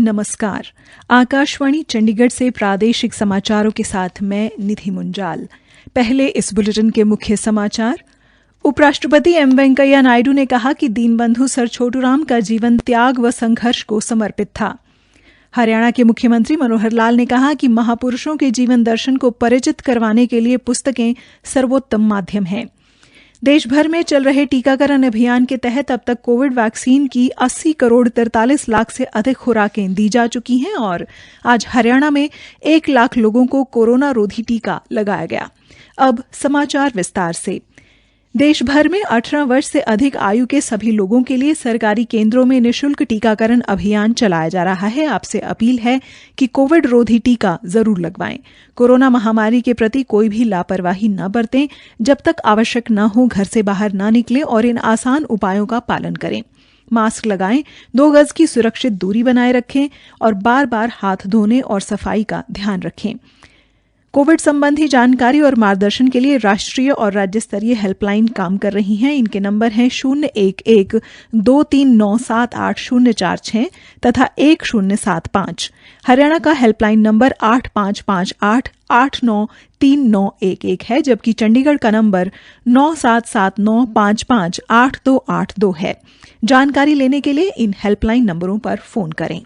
नमस्कार। आकाशवाणी चंडीगढ़ से प्रादेशिक समाचारों के साथ मैं निधि मुंजाल। पहले इस बुलेटिन के मुख्य समाचार। उपराष्ट्रपति एम वेंकैया नायडू ने कहा कि दीनबंधु सर छोटूराम का जीवन त्याग व संघर्ष को समर्पित था। हरियाणा के मुख्यमंत्री मनोहर लाल ने कहा कि महापुरुषों के जीवन दर्शन को परिचित करवाने के लिए पुस्तकें सर्वोत्तम माध्यम हैं। देश भर में चल रहे टीकाकरण अभियान के तहत अब तक कोविड वैक्सीन की 80 करोड़ 43 लाख से अधिक खुराकें दी जा चुकी हैं और आज हरियाणा में 1 लाख लोगों को कोरोना रोधी टीका लगाया गया। अब समाचार विस्तार से। देश भर में 18 वर्ष से अधिक आयु के सभी लोगों के लिए सरकारी केंद्रों में निःशुल्क टीकाकरण अभियान चलाया जा रहा है। आपसे अपील है कि कोविड रोधी टीका जरूर लगवाएं। कोरोना महामारी के प्रति कोई भी लापरवाही न बरतें। जब तक आवश्यक न हो घर से बाहर न निकलें और इन आसान उपायों का पालन करें। मास्क लगाएं, 2 गज की सुरक्षित दूरी बनाए रखें और बार-बार हाथ धोने और सफाई का ध्यान रखें। कोविड संबंधी जानकारी और मार्गदर्शन के लिए राष्ट्रीय और राज्य स्तरीय हेल्पलाइन काम कर रही हैं। इनके नंबर हैं 011-23978046 तथा 1075। हरियाणा का हेल्पलाइन नंबर 8558-893911 है, जबकि चंडीगढ़ का नंबर 9779558282 है। जानकारी लेने के लिए इन हेल्पलाइन नंबरों पर फोन करें।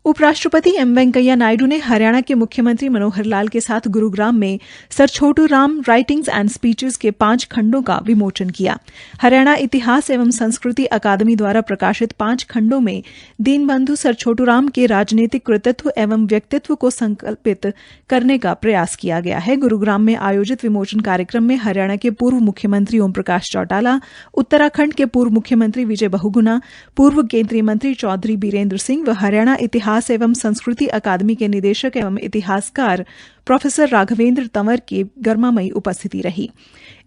उपराष्ट्रपति एम वेंकैया नायडू ने हरियाणा के मुख्यमंत्री मनोहर लाल के साथ गुरुग्राम में sir Chhoturam writings and speeches के 5 खंडों का विमोचन किया। हरियाणा इतिहास एवं संस्कृति अकादमी द्वारा प्रकाशित 5 खंडों में दीनबंधु सर छोटूराम के राजनीतिक कृतित्व एवं व्यक्तित्व को संकल्पित करने का प्रयास किया गया है। गुरुग्राम में आयोजित विमोचन कार्यक्रम में हरियाणा के पूर्व मुख्यमंत्री ओम प्रकाश चौटाला, उत्तराखंड के पूर्व मुख्यमंत्री विजय बहुगुणा, पूर्व केंद्रीय मंत्री चौधरी बीरेंद्र सिंह व हरियाणा इतिहास एवं संस्कृति अकादमी के निदेशक एवं इतिहासकार प्रोफेसर राघवेंद्र तंवर की गर्मामयी उपस्थिति रही।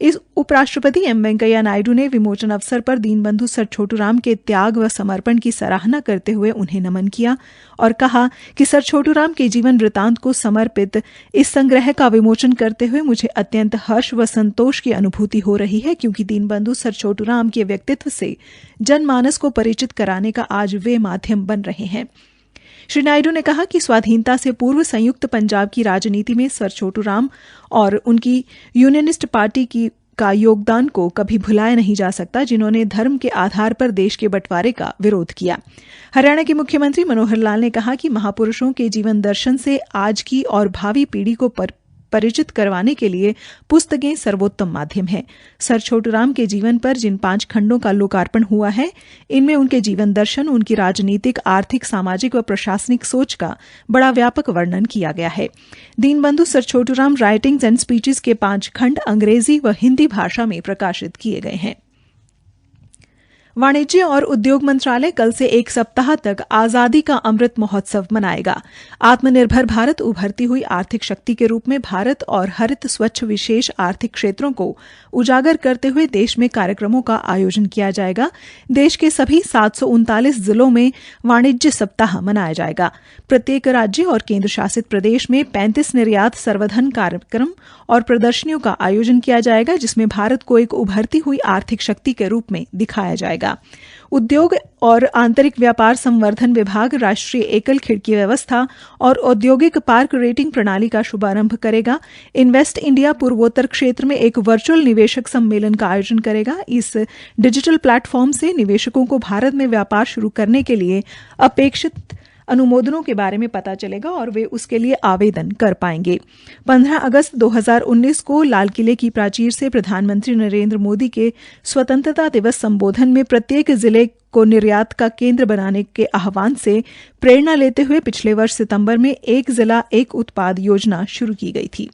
इस उपराष्ट्रपति एम वेंकैया नायडू ने विमोचन अवसर पर दीनबंधु सर छोटूराम के त्याग व समर्पण की सराहना करते हुए उन्हें नमन किया और कहा कि सर छोटूराम के जीवन वृतांत को समर्पित इस संग्रह का विमोचन करते हुए मुझे अत्यंत हर्ष व संतोष की अनुभूति हो रही है, क्योंकि दीनबंधु सर छोटूराम के व्यक्तित्व से जनमानस को परिचित कराने का आज वे माध्यम बन रहे हैं। श्री नायडू ने कहा कि स्वाधीनता से पूर्व संयुक्त पंजाब की राजनीति में सर छोटूराम और उनकी यूनियनिस्ट पार्टी का योगदान को कभी भुलाया नहीं जा सकता, जिन्होंने धर्म के आधार पर देश के बंटवारे का विरोध किया। हरियाणा के मुख्यमंत्री मनोहर लाल ने कहा कि महापुरुषों के जीवन दर्शन से आज की और भावी पीढ़ी को परिचित करवाने के लिए पुस्तकें सर्वोत्तम माध्यम है। सर छोटूराम के जीवन पर जिन 5 खंडों का लोकार्पण हुआ है, इनमें उनके जीवन दर्शन, उनकी राजनीतिक, आर्थिक, सामाजिक व प्रशासनिक सोच का बड़ा व्यापक वर्णन किया गया है। Deenbandhu sir Chhoturam writings and speeches के 5 खंड अंग्रेजी व हिंदी भाषा में प्रकाशित किए गए हैं। वाणिज्य और उद्योग मंत्रालय कल से 1 सप्ताह तक आजादी का अमृत महोत्सव मनाएगा। आत्मनिर्भर भारत, उभरती हुई आर्थिक शक्ति के रूप में भारत और हरित स्वच्छ विशेष आर्थिक क्षेत्रों को उजागर करते हुए देश में कार्यक्रमों का आयोजन किया जाएगा। देश के सभी 739 जिलों में वाणिज्य सप्ताह मनाया जाएगा। प्रत्येक राज्य और केंद्र शासित प्रदेश में 35 निर्यात संवर्धन कार्यक्रम और प्रदर्शनियों का आयोजन किया जाएगा, जिसमें भारत को एक उभरती हुई आर्थिक शक्ति के रूप में दिखाया जाएगा। उद्योग और आंतरिक व्यापार संवर्धन विभाग राष्ट्रीय एकल खिड़की व्यवस्था और औद्योगिक पार्क रेटिंग प्रणाली का शुभारंभ करेगा। इन्वेस्ट इंडिया पूर्वोत्तर क्षेत्र में एक वर्चुअल निवेशक सम्मेलन का आयोजन करेगा। इस डिजिटल प्लेटफॉर्म से निवेशकों को भारत में व्यापार शुरू करने के लिए अपेक्षित अनुमोदनों के बारे में पता चलेगा और वे उसके लिए आवेदन कर पाएंगे। 15 अगस्त 2019 को लाल किले की प्राचीर से प्रधानमंत्री नरेंद्र मोदी के स्वतंत्रता दिवस संबोधन में प्रत्येक जिले को निर्यात का केंद्र बनाने के आह्वान से प्रेरणा लेते हुए पिछले वर्ष सितंबर में 1 जिला 1 उत्पाद योजना शुरू की गई थी।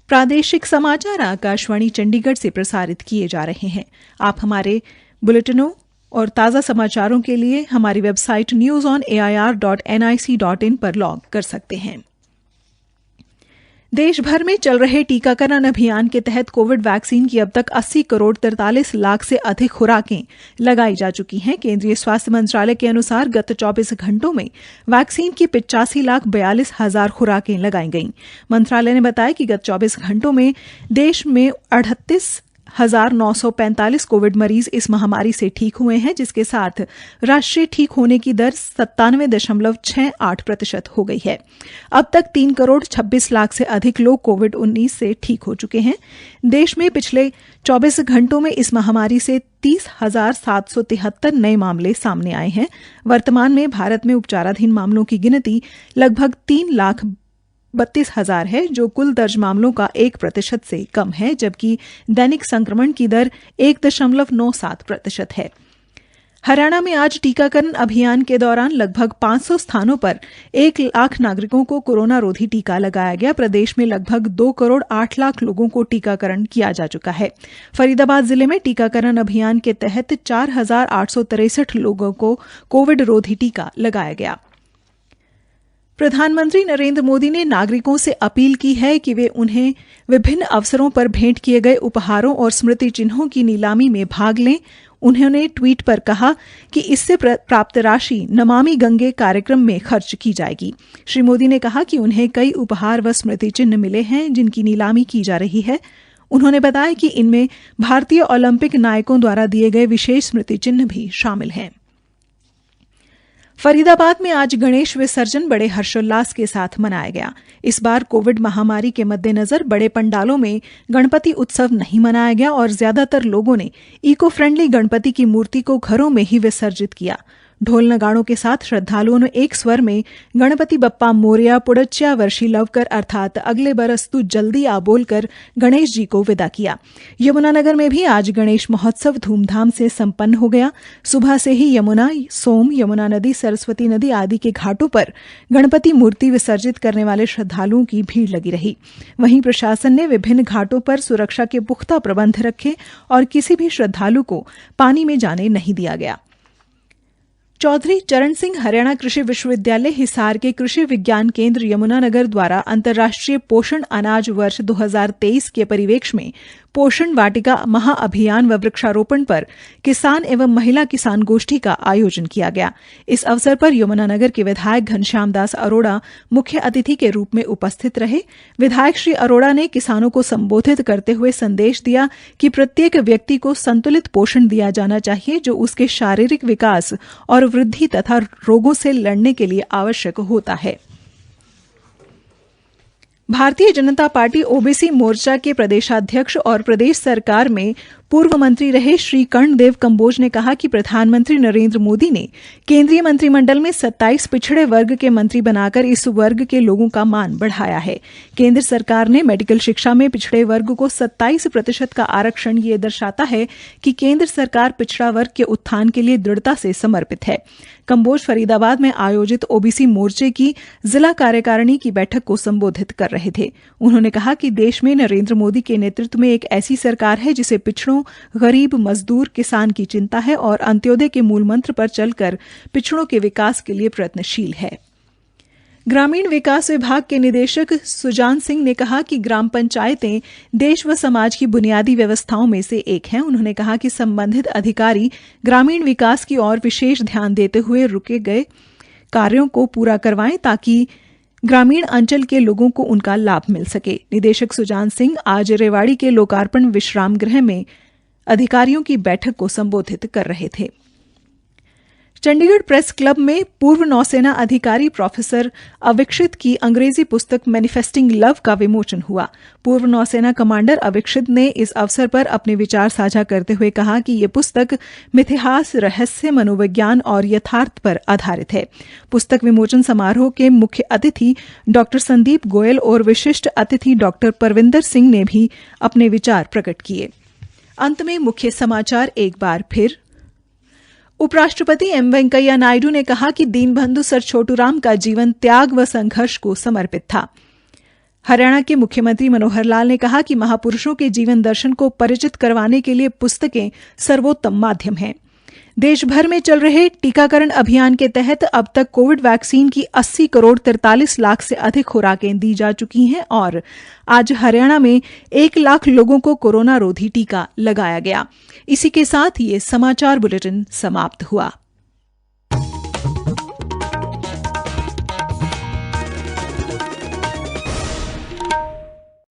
प्रादेशिक समाचार आकाशवाणी चंडीगढ़ से प्रसारित किए जा रहे हैं। आप हमारे बुलेटिनों और ताज़ा समाचारों के लिए हमारी वेबसाइट newsonair.nic.in पर लॉग कर सकते हैं। देश भर में चल रहे टीकाकरण अभियान के तहत कोविड वैक्सीन की अब तक 80 करोड़ 43 लाख से अधिक खुराकें लगाई जा चुकी हैं। केंद्रीय स्वास्थ्य मंत्रालय के अनुसार गत 24 घंटों में वैक्सीन की 85,42,000 खुराकें लगाई गईं। मंत्रालय ने बताया कि गत 24 घंटों में देश में 1945 कोविड मरीज इस महामारी से ठीक हुए हैं, जिसके साथ राष्ट्रीय ठीक होने की दर 97.68% हो गई है। अब तक 3 करोड़ 26 लाख से अधिक लोग कोविड-19 से ठीक हो चुके हैं। देश में पिछले 24 घंटों में इस महामारी से 30,773 नए मामले सामने आए हैं। वर्तमान में भारत में उपचाराधीन मामलों की गिनती लगभग 3,32,000 है, जो कुल दर्ज मामलों का 1% से कम है, जबकि दैनिक संक्रमण की दर 1.97% है। हरियाणा में आज टीकाकरण अभियान के दौरान लगभग 500 स्थानों पर 1 लाख नागरिकों को कोरोना रोधी टीका लगाया गया। प्रदेश में लगभग 2 करोड़ 8 लाख लोगों को टीकाकरण किया जा चुका है। फरीदाबाद जिले में टीकाकरण अभियान के तहत 4,863 लोगों को कोविड रोधी टीका लगाया गया। प्रधानमंत्री नरेंद्र मोदी ने नागरिकों से अपील की है कि वे उन्हें विभिन्न अवसरों पर भेंट किए गए उपहारों और स्मृति चिन्हों की नीलामी में भाग लें। उन्होंने ट्वीट पर कहा कि इससे प्राप्त राशि नमामि गंगे कार्यक्रम में खर्च की जाएगी। श्री मोदी ने कहा कि उन्हें कई उपहार व स्मृति चिन्ह मिले हैं, जिनकी नीलामी की जा रही है। उन्होंने बताया कि इनमें भारतीय ओलंपिक नायकों द्वारा दिए गए विशेष स्मृति चिन्ह भी शामिल हैं। फरीदाबाद में आज गणेश विसर्जन बड़े हर्षोल्लास के साथ मनाया गया। इस बार कोविड महामारी के मद्देनजर बड़े पंडालों में गणपति उत्सव नहीं मनाया गया और ज्यादातर लोगों ने इको फ्रेंडली गणपति की मूर्ति को घरों में ही विसर्जित किया। ढोल नगाड़ों के साथ श्रद्धालुओं ने एक स्वर में गणपति बप्पा मोरया पुड़च्या वर्षी लवकर अर्थात अगले बरस तू जल्दी आ बोलकर गणेश जी को विदा किया। यमुनानगर में भी आज गणेश महोत्सव धूमधाम से संपन्न हो गया। सुबह से ही यमुना, सोम, यमुना नदी, सरस्वती नदी आदि के घाटों पर गणपति मूर्ति विसर्जित करने वाले श्रद्धालुओं की भीड़ लगी रही। वहीं प्रशासन ने विभिन्न घाटों पर सुरक्षा के पुख्ता प्रबंध रखे और किसी भी श्रद्धालु को पानी में जाने नहीं दिया गया। चौधरी चरण सिंह हरियाणा कृषि विश्वविद्यालय हिसार के कृषि विज्ञान केंद्र यमुनानगर द्वारा अंतर्राष्ट्रीय पोषण अनाज वर्ष 2023 के परिवेक्ष में पोषण वाटिका महाअभियान व वृक्षारोपण पर किसान एवं महिला किसान गोष्ठी का आयोजन किया गया। इस अवसर पर यमुनानगर के विधायक घनश्याम दास अरोड़ा मुख्य अतिथि के रूप में उपस्थित रहे। विधायक श्री अरोड़ा ने किसानों को संबोधित करते हुए संदेश दिया कि प्रत्येक व्यक्ति को संतुलित पोषण दिया जाना चाहिए, जो उसके शारीरिक विकास और वृद्धि तथा रोगों से लड़ने के लिए आवश्यक होता है। भारतीय जनता पार्टी ओबीसी मोर्चा के प्रदेशाध्यक्ष और प्रदेश सरकार में पूर्व मंत्री रहे श्री कर्णदेव कंबोज ने कहा कि प्रधानमंत्री नरेंद्र मोदी ने केंद्रीय मंत्रिमंडल में 27 पिछड़े वर्ग के मंत्री बनाकर इस वर्ग के लोगों का मान बढ़ाया है। केंद्र सरकार ने मेडिकल शिक्षा में पिछड़े वर्ग को 27% का आरक्षण ये दर्शाता है कि केंद्र सरकार पिछड़ा वर्ग के उत्थान के लिए दृढ़ता से समर्पित है। कंबोज फरीदाबाद में आयोजित ओबीसी मोर्चे की जिला कार्यकारिणी की बैठक को संबोधित कर रहे थे। उन्होंने कहा कि देश में नरेंद्र मोदी के नेतृत्व में एक ऐसी सरकार है जिसे पिछड़ों, गरीब, मजदूर, किसान की चिंता है और अंत्योदय के मूल मंत्र पर चलकर पिछड़ों के विकास के लिए प्रयत्नशील है। ग्रामीण विकास विभाग के निदेशक सुजान सिंह ने कहा कि ग्राम पंचायतें देश व समाज की बुनियादी व्यवस्थाओं में से एक हैं। उन्होंने कहा कि संबंधित अधिकारी ग्रामीण विकास की ओर विशेष ध्यान देते हुए रुके गए कार्यों को पूरा करवाएं ताकि ग्रामीण अंचल के लोगों को उनका लाभ मिल सके। निदेशक सुजान सिंह आज रेवाड़ी के लोकार्पण विश्राम गृह में अधिकारियों की बैठक को संबोधित कर रहे थे। चंडीगढ़ प्रेस क्लब में पूर्व नौसेना अधिकारी प्रोफेसर अविक्षित की अंग्रेजी पुस्तक मैनिफेस्टिंग लव का विमोचन हुआ। पूर्व नौसेना कमांडर अविक्षित ने इस अवसर पर अपने विचार साझा करते हुए कहा कि ये पुस्तक मिथिहास, रहस्य, मनोविज्ञान और यथार्थ पर आधारित है। पुस्तक विमोचन समारोह के मुख्य अतिथि डॉक्टर संदीप गोयल और विशिष्ट अतिथि डॉक्टर परविंदर सिंह ने भी अपने विचार प्रकट किए। अंत में मुख्य समाचार एक बार फिर। उपराष्ट्रपति एम वेंकैया नायडू ने कहा कि दीनबंधु सर छोटूराम का जीवन त्याग व संघर्ष को समर्पित था। हरियाणा के मुख्यमंत्री मनोहर लाल ने कहा कि महापुरुषों के जीवन दर्शन को परिचित करवाने के लिए पुस्तकें सर्वोत्तम माध्यम हैं। देश भर में चल रहे टीकाकरण अभियान के तहत अब तक कोविड वैक्सीन की 80 करोड़ 43 लाख से अधिक खुराकें दी जा चुकी हैं और आज हरियाणा में 1 लाख लोगों को कोरोना रोधी टीका लगाया गया। इसी के साथ ये समाचार बुलेटिन समाप्त हुआ।